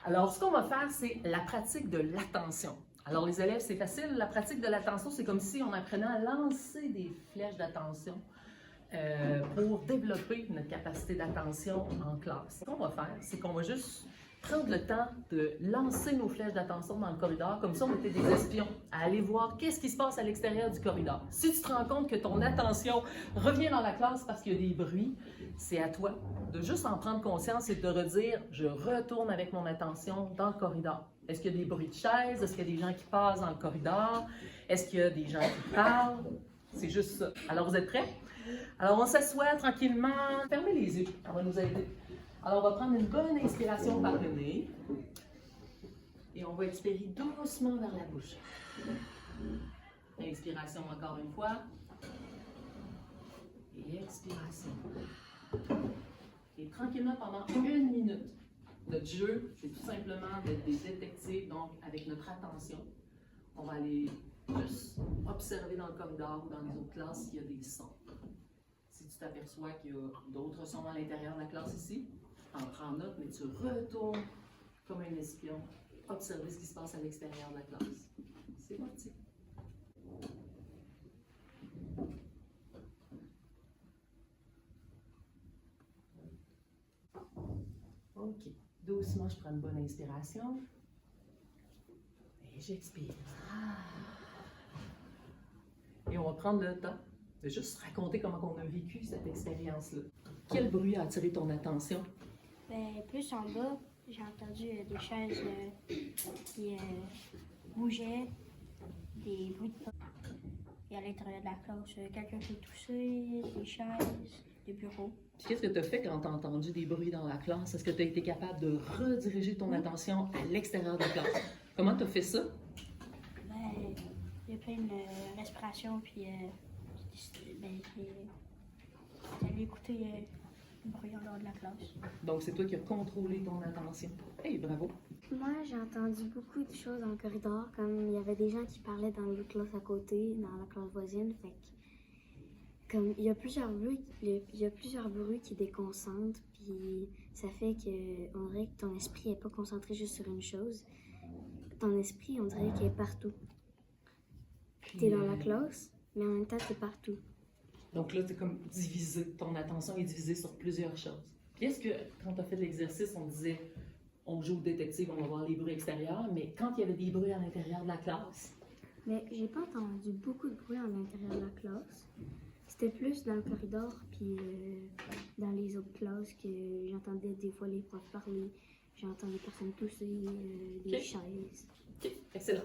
Alors, ce qu'on va faire, c'est la pratique de l'attention. Alors, les élèves, c'est facile. La pratique de l'attention, c'est comme si on apprenait à lancer des flèches d'attention pour développer notre capacité d'attention en classe. Ce qu'on va faire, c'est qu'on va juste prendre le temps de lancer nos flèches d'attention dans le corridor, comme ça on était des espions, à aller voir qu'est-ce qui se passe à l'extérieur du corridor. Si tu te rends compte que ton attention revient dans la classe parce qu'il y a des bruits, c'est à toi de juste en prendre conscience et de redire « je retourne avec mon attention dans le corridor ». Est-ce qu'il y a des bruits de chaises? Est-ce qu'il y a des gens qui passent dans le corridor? Est-ce qu'il y a des gens qui parlent? C'est juste ça. Alors, vous êtes prêts? Alors, on s'assoit tranquillement. Fermez les yeux, ça va nous aider. Alors, on va prendre une bonne inspiration par le nez. Et on va expirer doucement vers la bouche. Inspiration encore une fois. Et expiration. Et tranquillement pendant 1 minute. Notre jeu, c'est tout simplement d'être des détectives, donc avec notre attention. On va aller juste observer dans le corridor ou dans les autres classes s'il y a des sons. Si tu t'aperçois qu'il y a d'autres sons à l'intérieur de la classe ici, en prends note, mais tu retournes comme un espion, observer ce qui se passe à l'extérieur de la classe. C'est parti. OK. Doucement, je prends une bonne inspiration. Et j'expire. Et on va prendre le temps de juste raconter comment on a vécu cette expérience-là. Quel bruit a attiré ton attention? Ben, plus en bas, j'ai entendu des chaises qui bougeaient, des bruits de pas. Et à l'intérieur de la classe, quelqu'un qui toussait, des chaises, des bureaux. Qu'est-ce que tu as fait quand tu as entendu des bruits dans la classe? Est-ce que tu as été capable de rediriger ton attention à l'extérieur de la classe? Comment tu as fait ça? Ben, il y a plein de respiration, puis j'allais écouter le bruit en dehors de la classe. Donc, c'est toi qui as contrôlé ton attention. Hey, bravo! Moi, j'ai entendu beaucoup de choses dans le corridor, comme il y avait des gens qui parlaient dans l'autre classe à côté, dans la classe voisine, fait que, comme il y a plusieurs bruits qui déconcentrent, puis ça fait que on dirait que ton esprit n'est pas concentré juste sur une chose. Ton esprit, on dirait qu'il est partout. T'es dans la classe, mais en même temps, t'es partout. Donc là, tu es comme divisé. Ton attention est divisée sur plusieurs choses. Puis est-ce que, quand tu as fait l'exercice, on disait, on joue au détective, on va voir les bruits extérieurs, mais quand il y avait des bruits à l'intérieur de la classe? Mais j'ai pas entendu beaucoup de bruit à l'intérieur de la classe. C'était plus dans le corridor, puis dans les autres classes que j'entendais des fois les profs parler. J'entendais des personnes tousser, des chaises. OK, excellent.